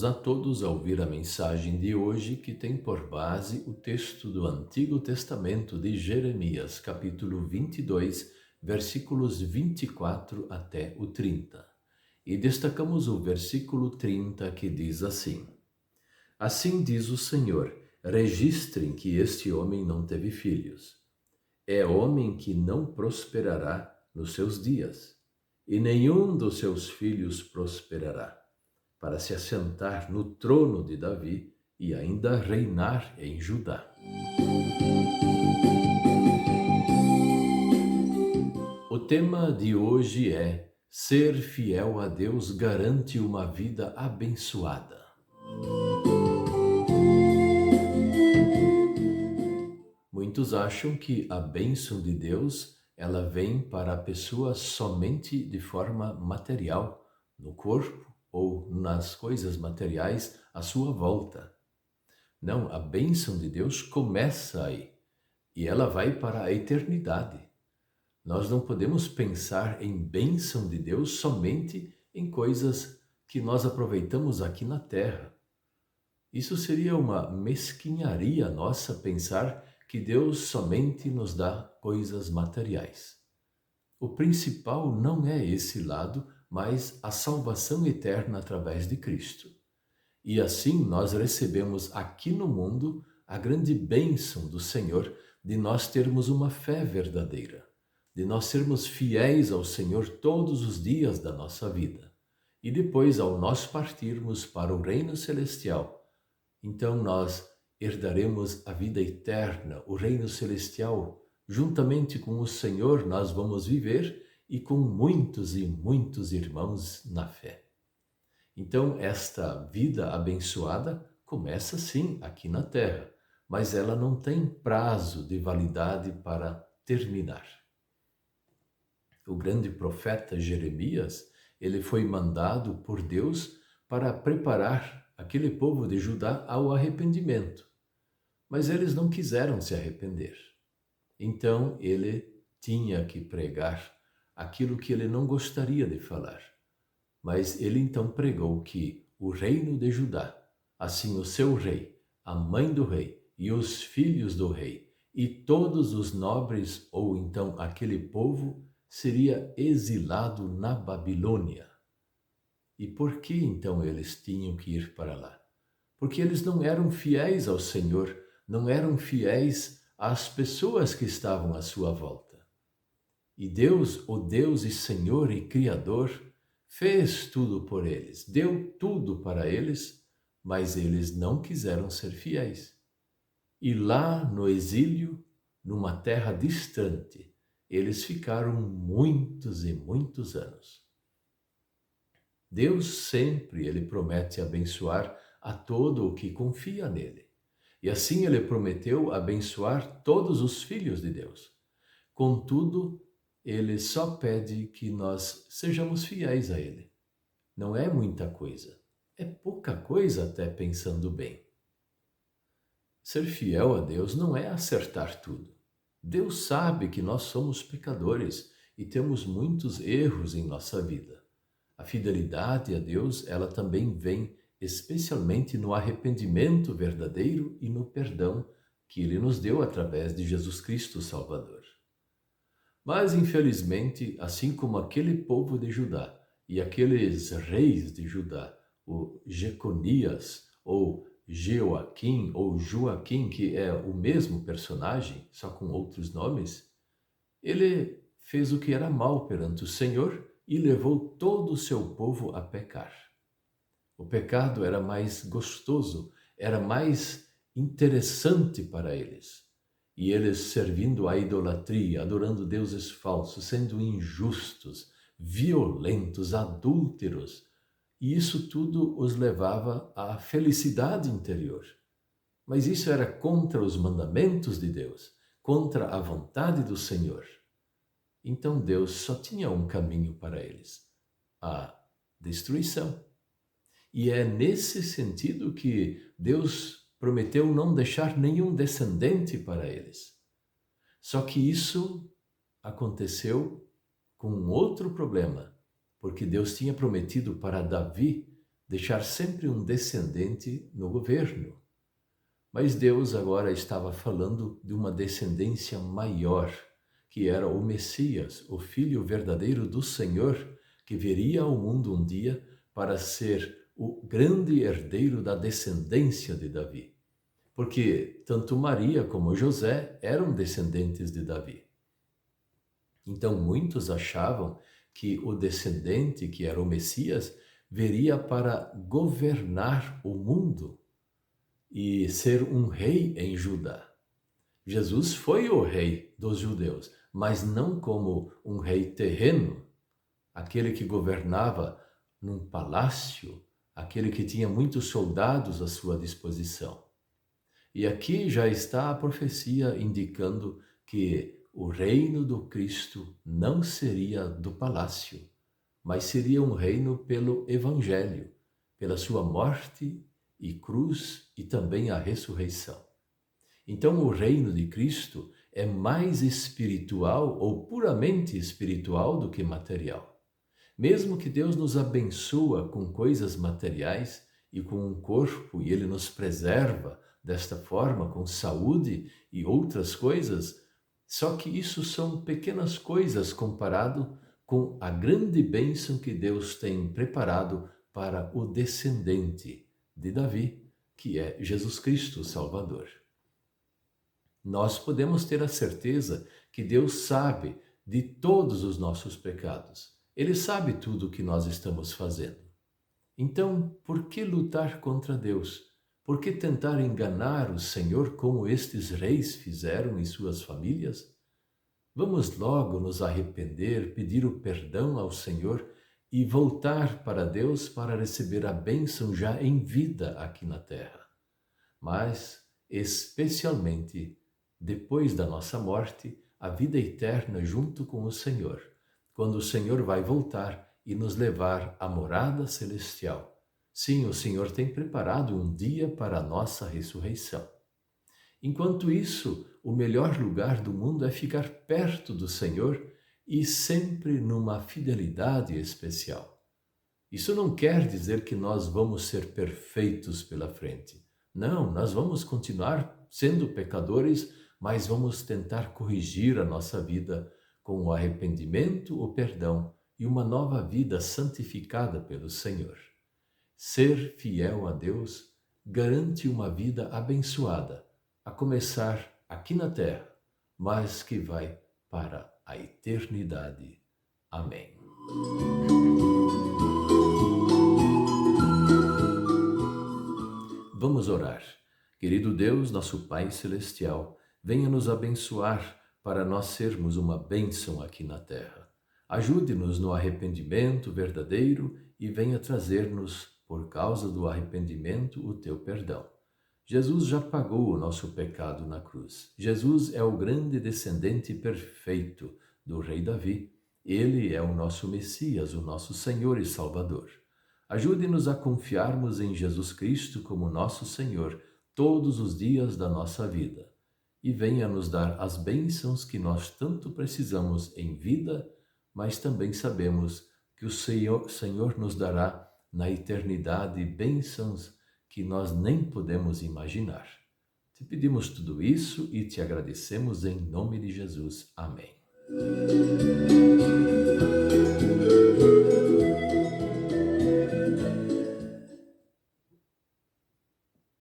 a todos a ouvir a mensagem de hoje que tem por base o texto do Antigo Testamento de Jeremias, capítulo 22, versículos 24 até o 30. E destacamos o versículo 30 que diz assim: Assim diz o Senhor, registrem que este homem não teve filhos. É homem que não prosperará nos seus dias, e nenhum dos seus filhos prosperará, para se assentar no trono de Davi e ainda reinar em Judá. O tema de hoje é: ser fiel a Deus garante uma vida abençoada. Muitos acham que a bênção de Deus, ela vem para a pessoa somente de forma material, no corpo ou nas coisas materiais à sua volta. Não, a bênção de Deus começa aí e ela vai para a eternidade. Nós não podemos pensar em bênção de Deus somente em coisas que nós aproveitamos aqui na terra. Isso seria uma mesquinharia nossa pensar que Deus somente nos dá coisas materiais. O principal não é esse lado, mas a salvação eterna através de Cristo. E assim nós recebemos aqui no mundo a grande bênção do Senhor de nós termos uma fé verdadeira, de nós sermos fiéis ao Senhor todos os dias da nossa vida. E depois, ao nós partirmos para o reino celestial, então nós herdaremos a vida eterna, o reino celestial. Juntamente com o Senhor nós vamos viver e com muitos e muitos irmãos na fé. Então, esta vida abençoada começa sim aqui na terra, mas ela não tem prazo de validade para terminar. O grande profeta Jeremias, ele foi mandado por Deus para preparar aquele povo de Judá ao arrependimento. Mas eles não quiseram se arrepender. Então ele tinha que pregar aquilo que ele não gostaria de falar. Mas ele então pregou que o reino de Judá, assim o seu rei, a mãe do rei e os filhos do rei e todos os nobres ou então aquele povo seria exilado na Babilônia. E por que então eles tinham que ir para lá? Porque eles não eram fiéis ao Senhor, não eram fiéis às pessoas que estavam à sua volta. E Deus, o Deus e Senhor e Criador, fez tudo por eles, deu tudo para eles, mas eles não quiseram ser fiéis. E lá no exílio, numa terra distante, eles ficaram muitos e muitos anos. Deus sempre, ele promete abençoar a todo o que confia nele. E assim ele prometeu abençoar todos os filhos de Deus. Contudo, ele só pede que nós sejamos fiéis a ele. Não é muita coisa, é pouca coisa até pensando bem. Ser fiel a Deus não é acertar tudo. Deus sabe que nós somos pecadores e temos muitos erros em nossa vida. A fidelidade a Deus, ela também vem especialmente no arrependimento verdadeiro e no perdão que Ele nos deu através de Jesus Cristo Salvador. Mas, infelizmente, assim como aquele povo de Judá e aqueles reis de Judá, o Jeconias ou Jeoaquim ou Joaquim, que é o mesmo personagem, só com outros nomes, ele fez o que era mal perante o Senhor e levou todo o seu povo a pecar. O pecado era mais gostoso, era mais interessante para eles. E eles servindo à idolatria, adorando deuses falsos, sendo injustos, violentos, adúlteros. E isso tudo os levava à felicidade interior. Mas isso era contra os mandamentos de Deus, contra a vontade do Senhor. Então Deus só tinha um caminho para eles: a destruição. E é nesse sentido que Deus prometeu não deixar nenhum descendente para eles. Só que isso aconteceu com um outro problema, porque Deus tinha prometido para Davi deixar sempre um descendente no governo. Mas Deus agora estava falando de uma descendência maior, que era o Messias, o Filho verdadeiro do Senhor, que viria ao mundo um dia para ser o grande herdeiro da descendência de Davi. Porque tanto Maria como José eram descendentes de Davi. Então muitos achavam que o descendente, que era o Messias, viria para governar o mundo e ser um rei em Judá. Jesus foi o rei dos judeus, mas não como um rei terreno, aquele que governava num palácio, aquele que tinha muitos soldados à sua disposição. E aqui já está a profecia indicando que o reino do Cristo não seria do palácio, mas seria um reino pelo Evangelho, pela sua morte e cruz e também a ressurreição. Então o reino de Cristo é mais espiritual ou puramente espiritual do que material. Mesmo que Deus nos abençoa com coisas materiais e com um corpo e Ele nos preserva desta forma, com saúde e outras coisas, só que isso são pequenas coisas comparado com a grande bênção que Deus tem preparado para o descendente de Davi, que é Jesus Cristo, o Salvador. Nós podemos ter a certeza que Deus sabe de todos os nossos pecados. Ele sabe tudo o que nós estamos fazendo. Então, por que lutar contra Deus? Por que tentar enganar o Senhor como estes reis fizeram em suas famílias? Vamos logo nos arrepender, pedir o perdão ao Senhor e voltar para Deus para receber a bênção já em vida aqui na terra. Mas, especialmente, depois da nossa morte, a vida eterna junto com o Senhor, quando o Senhor vai voltar e nos levar à morada celestial. Sim, o Senhor tem preparado um dia para a nossa ressurreição. Enquanto isso, o melhor lugar do mundo é ficar perto do Senhor e sempre numa fidelidade especial. Isso não quer dizer que nós vamos ser perfeitos pela frente. Não, nós vamos continuar sendo pecadores, mas vamos tentar corrigir a nossa vida com o arrependimento, o perdão e uma nova vida santificada pelo Senhor. Ser fiel a Deus garante uma vida abençoada, a começar aqui na terra, mas que vai para a eternidade. Amém. Vamos orar. Querido Deus, nosso Pai Celestial, venha nos abençoar para nós sermos uma bênção aqui na terra. Ajude-nos no arrependimento verdadeiro e venha trazer-nos, por causa do arrependimento, o teu perdão. Jesus já pagou o nosso pecado na cruz. Jesus é o grande descendente perfeito do rei Davi. Ele é o nosso Messias, o nosso Senhor e Salvador. Ajude-nos a confiarmos em Jesus Cristo como nosso Senhor todos os dias da nossa vida. E venha nos dar as bênçãos que nós tanto precisamos em vida, mas também sabemos que o Senhor nos dará na eternidade bênçãos que nós nem podemos imaginar. Te pedimos tudo isso e te agradecemos em nome de Jesus. Amém.